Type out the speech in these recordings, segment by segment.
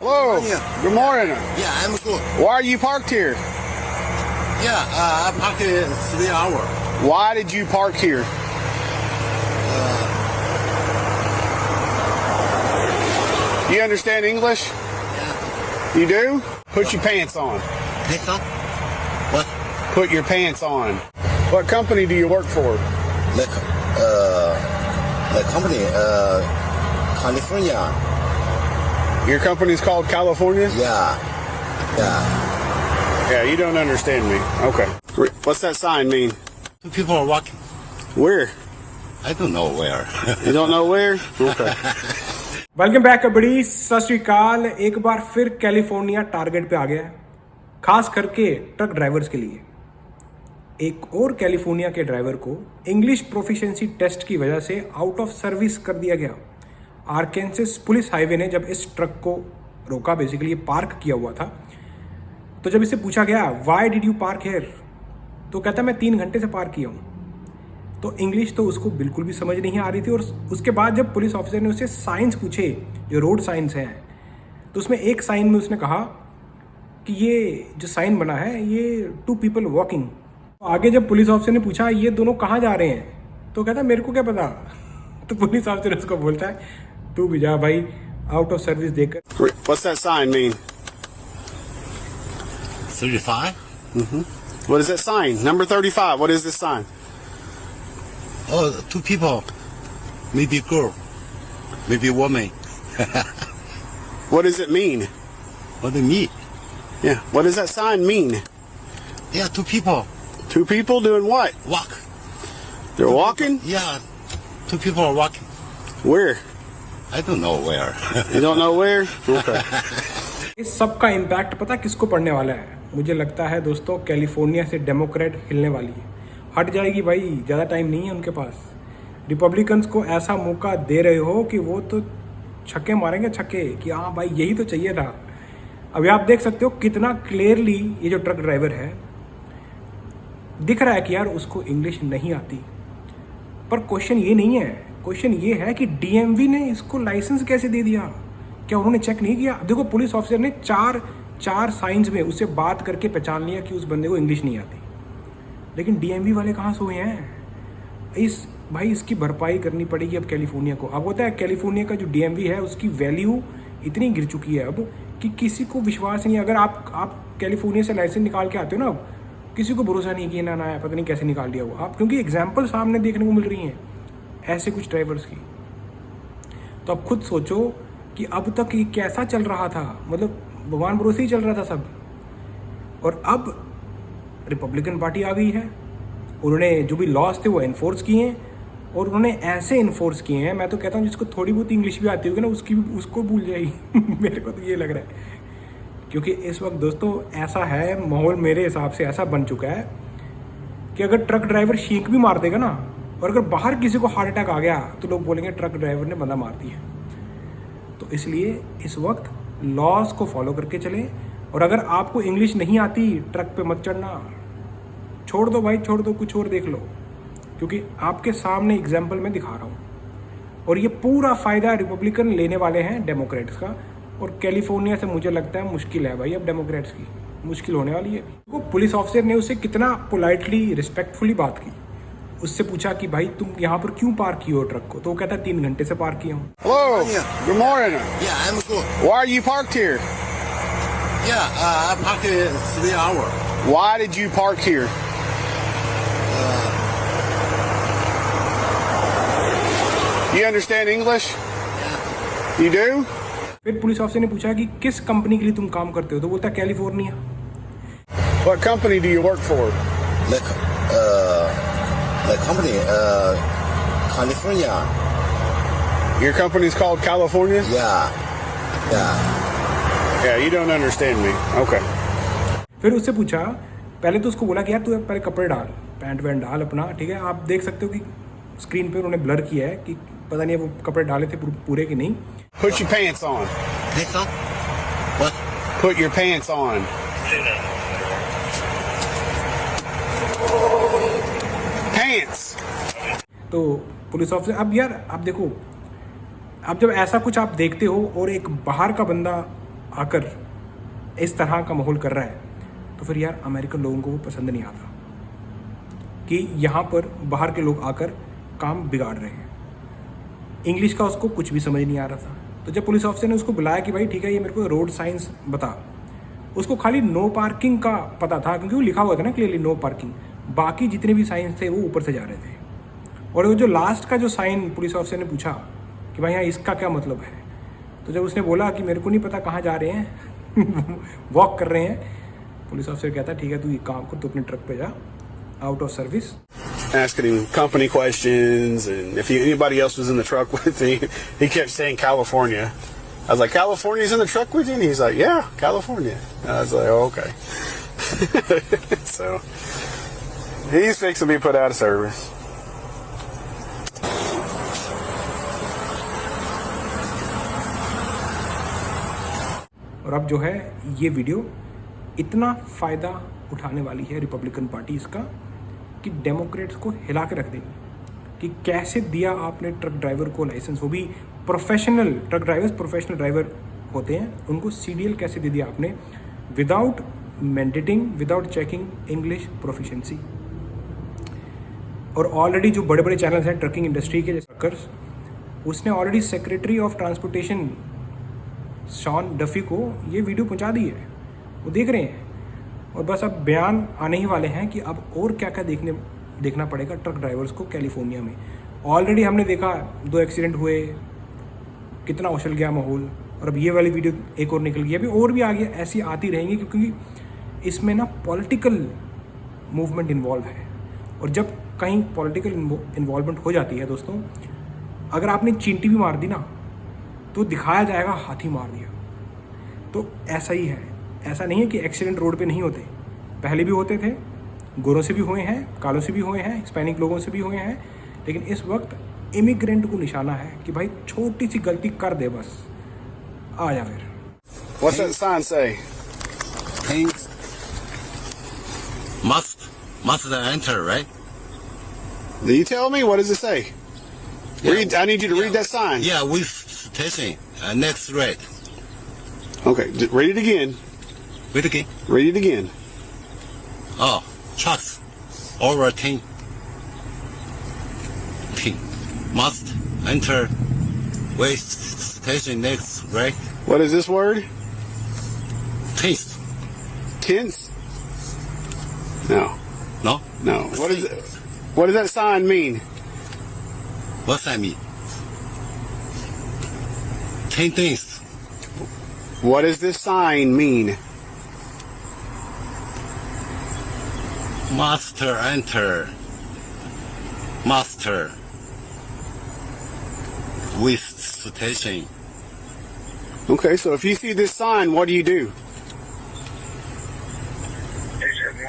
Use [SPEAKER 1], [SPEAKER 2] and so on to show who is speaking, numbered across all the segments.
[SPEAKER 1] Hello. Good morning.
[SPEAKER 2] Yeah, I'm good.
[SPEAKER 1] Why are you parked here?
[SPEAKER 2] Yeah, I parked 3 hours.
[SPEAKER 1] Why did you park here? You understand English?
[SPEAKER 2] Yeah.
[SPEAKER 1] You do? Put your pants on.
[SPEAKER 2] Next up? What?
[SPEAKER 1] Put your pants on. What company do you work for?
[SPEAKER 2] The company, California.
[SPEAKER 1] Your company's called California?
[SPEAKER 2] Yeah.
[SPEAKER 1] Yeah, you don't understand me. Okay. What's that sign mean?
[SPEAKER 2] Two people are walking.
[SPEAKER 1] Where?
[SPEAKER 2] I don't know where.
[SPEAKER 1] You don't know where? Okay.
[SPEAKER 3] Welcome back बड़ी सत श्री अकाल। एक बार फिर California target पे आ गया है, खास करके ट्रक ड्राइवर्स के लिए। एक और कैलिफोर्निया के ड्राइवर को इंग्लिश प्रोफिशिएंसी टेस्ट की वजह से आउट ऑफ सर्विस कर दिया गया। आर्केंसस पुलिस हाईवे ने जब इस ट्रक को रोका, बेसिकली ये पार्क किया हुआ था, तो जब इससे पूछा गया why did you park here, तो कहता मैं 3 घंटे से पार्क किया हूँ। तो इंग्लिश तो उसको बिल्कुल भी समझ नहीं आ रही थी। और उसके बाद जब पुलिस ऑफिसर ने उससे साइंस पूछे, जो रोड साइंस हैं, तो उसमें एक साइन में उसने कहा कि ये जो साइन बना है ये 2 पीपल वॉकिंग। आगे जब पुलिस ऑफिसर ने पूछा ये दोनों कहाँ जा रहे हैं, तो कहता मेरे को क्या पता। तो पुलिस ऑफिसर उसको बोलता है तू भी जा भाई, आउट ऑफ सर्विस देकर।
[SPEAKER 1] What's that sign mean?
[SPEAKER 2] 35?
[SPEAKER 1] What is that sign? Number 35. What is this sign?
[SPEAKER 2] Oh, 2 people. Maybe girl. Maybe woman.
[SPEAKER 1] What does it mean?
[SPEAKER 2] What do you mean?
[SPEAKER 1] Yeah. What does that sign mean?
[SPEAKER 2] Yeah, 2 people.
[SPEAKER 1] 2 people doing what?
[SPEAKER 2] Walk.
[SPEAKER 1] They're walking?
[SPEAKER 2] Yeah, 2 people are walking.
[SPEAKER 1] Where?
[SPEAKER 2] I don't know where.
[SPEAKER 1] You don't know where? Okay.
[SPEAKER 3] इस सब का impact पता किसको पड़ने वाला है? मुझे लगता है दोस्तों कैलिफोर्निया से डेमोक्रेट हिलने वाली है, हट जाएगी भाई, ज़्यादा टाइम नहीं है उनके पास। रिपब्लिकन्स को ऐसा मौका दे रहे हो कि वो तो छक्के मारेंगे, छक्के, कि हाँ भाई यही तो चाहिए था। अभी आप देख सकते हो कितना क्लियरली ये जो ट्रक ड्राइवर है दिख रहा है कि यार उसको इंग्लिश नहीं आती। पर क्वेश्चन ये नहीं है, क्वेश्चन ये है कि डीएमवी ने इसको लाइसेंस कैसे दे दिया? क्या उन्होंने चेक नहीं किया? देखो पुलिस ऑफिसर ने चार साइंस में उससे बात करके पहचान लिया कि उस बंदे को इंग्लिश नहीं आती, लेकिन डीएमवी वाले कहाँ सोए हैं? इसकी भरपाई करनी पड़ेगी अब कैलिफोर्निया को। अब होता है कैलिफोर्निया का जो डीएमवी है उसकी वैल्यू इतनी गिर चुकी है अब कि किसी को विश्वास नहीं। अगर आप कैलिफोर्निया से लाइसेंस निकाल के आते हो ना, अब किसी को भरोसा नहीं कि ना पता नहीं कैसे निकाल दिया वो आप, क्योंकि एग्जाम्पल सामने देखने को मिल रही हैं ऐसे कुछ ड्राइवर्स की। तो अब खुद सोचो कि अब तक ये कैसा चल रहा था, मतलब भगवान भरोसे ही चल रहा था सब, और अब रिपब्लिकन पार्टी आ गई है। उन्होंने जो भी लॉस थे वो इन्फोर्स किए हैं, और उन्होंने ऐसे इन्फोर्स किए हैं, मैं तो कहता हूँ जिसको थोड़ी बहुत इंग्लिश भी आती होगी ना उसको भूल जाएगी। मेरे को तो ये लग रहा है, क्योंकि इस वक्त दोस्तों ऐसा है माहौल, मेरे हिसाब से ऐसा बन चुका है कि अगर ट्रक ड्राइवर शींक भी मार देगा ना, और अगर बाहर किसी को हार्ट अटैक आ गया तो लोग बोलेंगे ट्रक ड्राइवर ने बंदा मार दिया। तो इसलिए इस वक्त लॉज को फॉलो करके चलें, और अगर आपको इंग्लिश नहीं आती ट्रक पे मत चढ़ना, छोड़ दो भाई, छोड़ दो, कुछ और देख लो, क्योंकि आपके सामने एग्जाम्पल मैं दिखा रहा हूँ। और ये पूरा फ़ायदा रिपब्लिकन लेने वाले हैं डेमोक्रेट्स का, और कैलिफोर्निया से मुझे लगता है मुश्किल है भाई, अब डेमोक्रेट्स की मुश्किल होने वाली है। वो पुलिस ऑफिसर ने उससे कितना पोलाइटली रिस्पेक्टफुली बात की, उससे पूछा कि भाई तुम यहाँ पर क्यों पार्क किए हो ट्रक को, तो वो कहता 3 घंटे से पार्क किया हूँ।
[SPEAKER 1] Hello. Good morning.
[SPEAKER 2] Yeah, I'm good.
[SPEAKER 1] Why are you parked here?
[SPEAKER 2] Yeah, I parked 3 hours.
[SPEAKER 1] Why did you park here? You understand English? You do?
[SPEAKER 3] फिर पुलिस ऑफिसर ने पूछा कि किस कंपनी के लिए तुम काम करते हो, तो बोलता California.
[SPEAKER 1] What company do you work for?
[SPEAKER 2] The company, California.
[SPEAKER 1] Your company's called California?
[SPEAKER 2] Yeah.
[SPEAKER 1] Yeah, you don't understand me. Okay.
[SPEAKER 3] फिर उससे पूछा, पहले तो उसको बोला कि यार तू पहले कपड़े डाल, पैंट वैंट डाल अपना, ठीक है। आप देख सकते हो कि स्क्रीन पे उन्होंने ब्लर किया है कि पता नहीं वो कपड़े डाले थे पूरे कि नहीं।
[SPEAKER 1] Put your pants on.
[SPEAKER 2] Next up? What?
[SPEAKER 1] Put your pants on. Pants.
[SPEAKER 3] तो पुलिस ऑफिसर, अब यार आप देखो, अब जब ऐसा कुछ आप देखते हो और एक बाहर का बंदा आकर इस तरह का माहौल कर रहा है, तो फिर यार अमेरिकन लोगों को वो पसंद नहीं आता कि यहाँ पर बाहर के लोग आकर काम बिगाड़ रहे हैं। इंग्लिश का उसको कुछ भी समझ नहीं आ रहा था। तो जब पुलिस ऑफिसर ने उसको बुलाया कि भाई ठीक है, ये मेरे को रोड साइंस बता, उसको खाली नो पार्किंग का पता था, क्योंकि वो लिखा हुआ था ना क्लियरली नो पार्किंग। बाकी जितने भी साइंस थे वो ऊपर से जा रहे थे। और वो जो लास्ट का जो साइन पुलिस ऑफिसर ने पूछा कि भाई यहाँ इसका क्या मतलब है, तो जब उसने बोला कि मेरे को नहीं पता कहाँ जा रहे हैं वॉक कर रहे हैं, पुलिस ऑफिसर कहता ठीक है, तू ये काम कर, तू अपने ट्रक पे जा, out of service.
[SPEAKER 1] Asking him company questions, and if anybody else was in the truck with me. He kept saying California. I was like, California's in the truck with you? And he's like, yeah, California. And I was like, oh, okay. So he's fixing to be put out of service.
[SPEAKER 3] और अब जो है ये video इतना फ़ायदा उठाने वाली है रिपब्लिकन पार्टी इसका कि डेमोक्रेट्स को हिला के रख देगी कि कैसे दिया आपने ट्रक ड्राइवर को लाइसेंस, वो भी professional truck drivers, professional driver होते हैं, उनको सीडीएल कैसे दे दिया आपने without mandating, without checking English proficiency. और ऑलरेडी जो बड़े बड़े चैनल्स हैं ट्रकिंग इंडस्ट्री के जैसे ट्रकर्स, उसने already secretary of transportation Sean Duffy को ये वीडियो पहुंचा दी है, वो देख रहे हैं। और बस अब बयान आने ही वाले हैं कि अब और क्या क्या देखना पड़ेगा ट्रक ड्राइवर्स को कैलिफोर्निया में। ऑलरेडी हमने देखा 2 एक्सीडेंट हुए, कितना उछल गया माहौल, और अब ये वाली वीडियो एक और निकल गई, अभी और भी आगे ऐसी आती रहेंगी, क्योंकि इसमें ना पॉलिटिकल मूवमेंट इन्वॉल्व है। और जब कहीं पॉलिटिकल इन्वॉल्वमेंट हो जाती है दोस्तों, अगर आपने चींटी भी मार दी ना तो दिखाया जाएगा हाथी मार दिया। तो ऐसा ही है, ऐसा नहीं है कि एक्सीडेंट रोड पे नहीं होते, पहले भी होते थे, गोरों से भी हुए हैं, कालों से भी हुए हैं, हिस्पैनिक लोगों से भी हुए हैं, लेकिन इस वक्त इमिग्रेंट को निशाना है कि भाई छोटी सी गलती कर दे बस आ जा फिर।
[SPEAKER 1] What's that sign say?
[SPEAKER 2] Things must enter, right?
[SPEAKER 1] Do you tell me? What does it say? Read. I need you to read that sign.
[SPEAKER 2] Yeah, with station next red.
[SPEAKER 1] Okay, read it again.
[SPEAKER 2] Wait again.
[SPEAKER 1] Read it again.
[SPEAKER 2] Oh, trucks over 10 must enter waste station next red.
[SPEAKER 1] What is this word?
[SPEAKER 2] Tense.
[SPEAKER 1] Tense? No.
[SPEAKER 2] No?
[SPEAKER 1] No. What does that sign mean?
[SPEAKER 2] What's that mean? 10 things.
[SPEAKER 1] What does this sign mean?
[SPEAKER 2] Master enter. Master. With station.
[SPEAKER 1] Okay, so if you see this sign, what do?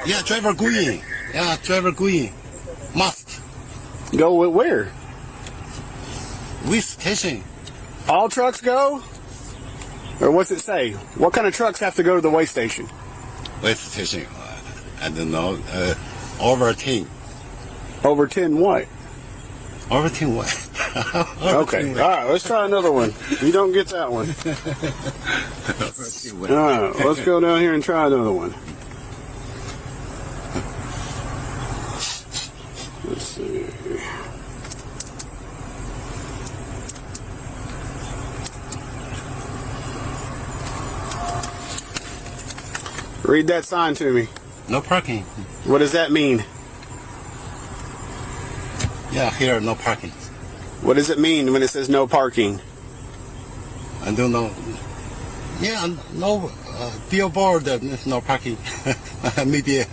[SPEAKER 2] Yeah, driver going. Yeah, driver going. Must.
[SPEAKER 1] Go where?
[SPEAKER 2] With station.
[SPEAKER 1] All trucks go? Or what's it say? What kind of trucks have to go to the way station?
[SPEAKER 2] With station. I don't know. Over 10.
[SPEAKER 1] Over 10 what?
[SPEAKER 2] Over 10 what?
[SPEAKER 1] Okay, all right, let's try another one. You don't get that one.
[SPEAKER 2] Over 10 what?
[SPEAKER 1] All right, let's go down here and try another one. Let's see. Read that sign to me.
[SPEAKER 2] No parking.
[SPEAKER 1] What does that mean?
[SPEAKER 2] Yeah, here no parking.
[SPEAKER 1] What does it mean when it says no parking?
[SPEAKER 2] I don't know. Yeah, no billboard. No parking. Maybe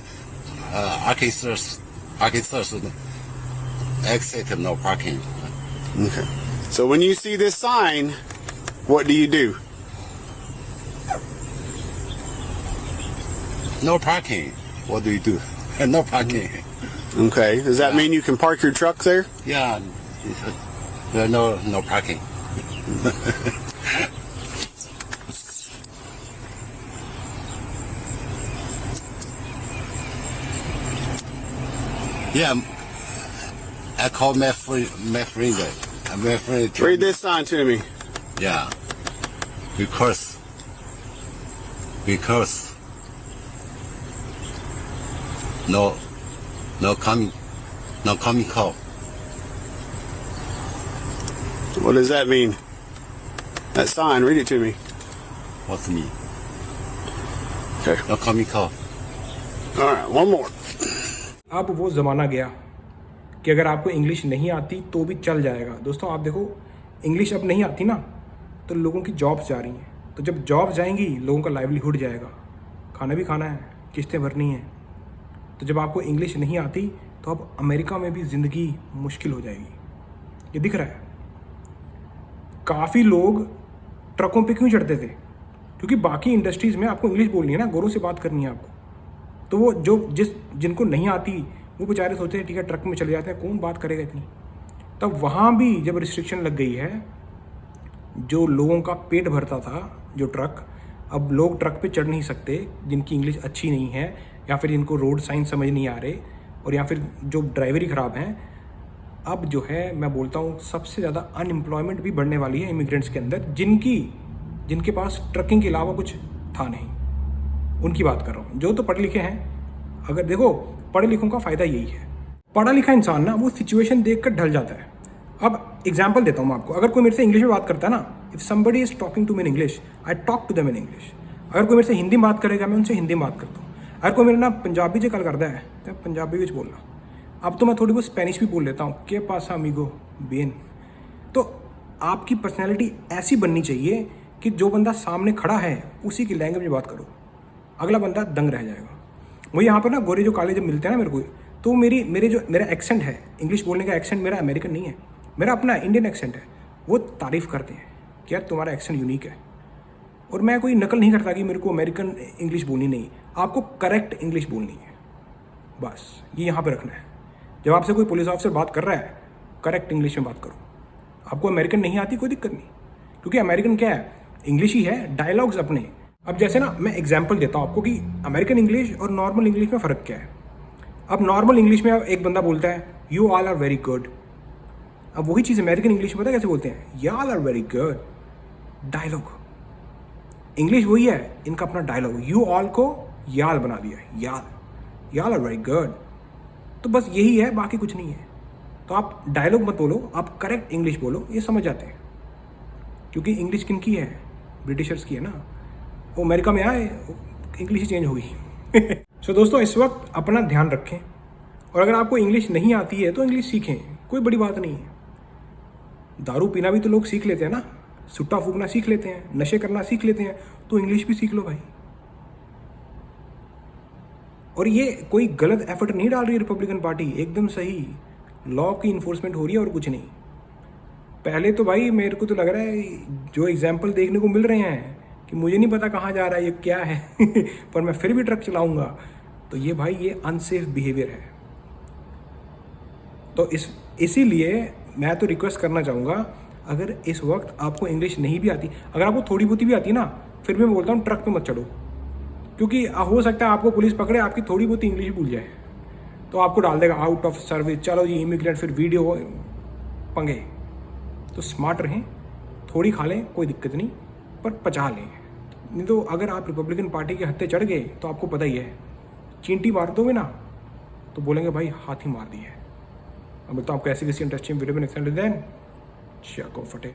[SPEAKER 2] Arkansas exit no parking.
[SPEAKER 1] Okay. So when you see this sign, what do?
[SPEAKER 2] No parking. What do you do? No parking.
[SPEAKER 1] Okay. Does that mean you can park your truck there?
[SPEAKER 2] Yeah, no parking. Yeah, I called my friend. My friend.
[SPEAKER 1] Read this sign to me.
[SPEAKER 2] Yeah, because because no coming call.
[SPEAKER 1] What does that mean? That sign, read it to me.
[SPEAKER 2] What's me?
[SPEAKER 1] Okay.
[SPEAKER 2] No coming call.
[SPEAKER 1] All right, one more.
[SPEAKER 3] अब वो ज़माना गया कि अगर आपको English नहीं आती तो भी चल जाएगा। दोस्तों आप देखो, इंग्लिश अब नहीं आती ना तो लोगों की जॉब्स जा रही हैं, तो जब जॉब जाएंगी लोगों का लाइवलीहुड जाएगा, खाना भी खाना है, किस्तें भरनी हैं। तो जब आपको इंग्लिश नहीं आती तो अब अमेरिका में भी ज़िंदगी मुश्किल हो जाएगी। ये दिख रहा है। काफ़ी लोग ट्रकों पे क्यों चढ़ते थे? क्योंकि बाकी इंडस्ट्रीज़ में आपको इंग्लिश बोलनी है ना, गोरों से बात करनी है आपको। तो वो जिनको नहीं आती वो बेचारे सोचते हैं ठीक है ट्रक में चले जाते हैं, कौन बात करेगा इतनी। तब वहाँ भी जब रिस्ट्रिक्शन लग गई है, जो लोगों का पेट भरता था जो ट्रक, अब लोग ट्रक पे चढ़ नहीं सकते जिनकी इंग्लिश अच्छी नहीं है, या फिर जिनको रोड साइन समझ नहीं आ रहे, और या फिर जो ड्राइवरी ख़राब हैं। अब जो है मैं बोलता हूँ सबसे ज़्यादा अनएम्प्लॉयमेंट भी बढ़ने वाली है इमिग्रेंट्स के अंदर, जिनके पास ट्रकिंग के अलावा कुछ था नहीं, उनकी बात कर रहा हूँ। जो तो पढ़े लिखे हैं, अगर देखो पढ़े लिखों का फ़ायदा यही है, पढ़ा लिखा इंसान ना वो सिचुएशन देख कर ढल जाता है। अब एग्जाम्पल देता हूँ मैं आपको। अगर कोई मेरे से इंग्लिश में बात करता है ना, if somebody is talking to me in English, I talk to them in English. अगर कोई मेरे से हिंदी में बात करेगा, मैं उनसे हिंदी में बात करता हूँ। अगर कोई मेरे ना पंजाबी से गल करता है तो पंजाबी में बोलना। अब तो मैं थोड़ी बहुत स्पेनिश भी बोल लेता हूँ, के पास अमीगो बेन। तो आपकी पर्सनैलिटी ऐसी बननी चाहिए कि जो बंदा सामने खड़ा है उसी की लैंग्वेज में बात करो, अगला बंदा दंग रह जाएगा। वो यहाँ पर ना गोरे जो काले जब मिलते हैं ना मेरे को, तो मेरा एक्सेंट है, इंग्लिश बोलने का एक्सेंट मेरा अमेरिकन नहीं है, मेरा अपना इंडियन एक्सेंट है। वो तारीफ़ करते हैं कि यार तुम्हारा एक्सेंट यूनिक है। और मैं कोई नकल नहीं करता कि मेरे को अमेरिकन इंग्लिश बोलनी नहीं, आपको करेक्ट इंग्लिश बोलनी है, बस ये यहाँ पर रखना है। जब आपसे कोई पुलिस ऑफिसर बात कर रहा है, करेक्ट इंग्लिश में बात करो। आपको अमेरिकन नहीं आती कोई दिक्कत नहीं, क्योंकि अमेरिकन क्या है, इंग्लिश ही है, डायलॉग्स अपने। अब जैसे ना मैं एग्जांपल देता हूँ आपको कि अमेरिकन इंग्लिश और नॉर्मल इंग्लिश में फ़र्क क्या है। अब नॉर्मल इंग्लिश में एक बंदा बोलता है you all are very good. अब वही चीज़ अमेरिकन इंग्लिश में पता कैसे बोलते हैं, y'all are very good. Dialogue English वही है, इनका अपना डायलॉग। यू ऑल को याल बना दिया, y'all आर वेरी गुड। तो बस यही है, बाकी कुछ नहीं है। तो आप डायलॉग मत बोलो, आप करेक्ट इंग्लिश बोलो, ये समझ जाते हैं। क्योंकि इंग्लिश किनकी है, ब्रिटिशर्स की है ना। वो अमेरिका में आए, इंग्लिश ही चेंज हो गई। सो दोस्तों इस वक्त अपना ध्यान रखें, और अगर आपको इंग्लिश नहीं आती है तो इंग्लिश सीखें, कोई बड़ी बात नहीं है। दारू पीना भी तो लोग सीख लेते हैं ना, सुट्टा फूकना सीख लेते हैं, नशे करना सीख लेते हैं, तो इंग्लिश भी सीख लो भाई। और ये कोई गलत एफर्ट नहीं डाल रही है रिपब्लिकन पार्टी, एकदम सही लॉ की इन्फोर्समेंट हो रही है और कुछ नहीं। पहले तो भाई मेरे को तो लग रहा है जो एग्जाम्पल देखने को मिल रहे हैं कि मुझे नहीं पता कहाँ जा रहा है ये क्या है पर मैं फिर भी ट्रक चलाऊंगा, तो ये भाई ये अनसेफ बिहेवियर है। तो इसीलिए मैं तो रिक्वेस्ट करना चाहूँगा, अगर इस वक्त आपको इंग्लिश नहीं भी आती, अगर आपको थोड़ी बहुत भी आती ना, फिर भी मैं बोलता हूँ ट्रक पे मत चढ़ो, क्योंकि हो सकता है आपको पुलिस पकड़े, आपकी थोड़ी बहुत इंग्लिश भूल जाए तो आपको डाल देगा आउट ऑफ सर्विस, चलो जी इमिग्रेंट, फिर वीडियो पंगे। तो स्मार्ट रहें, थोड़ी खा लें कोई दिक्कत नहीं, पर पचा लें। नहीं तो अगर आप रिपब्लिकन पार्टी के हत्थे चढ़ गए तो आपको पता ही है, चींटी मार दोगे ना तो बोलेंगे भाई हाथी मार दिया है। अब बताओ आपको ऐसी किसी इंटरेस्टिंग वीडियो में नेक्स्ट टाइम देन चेक फटे।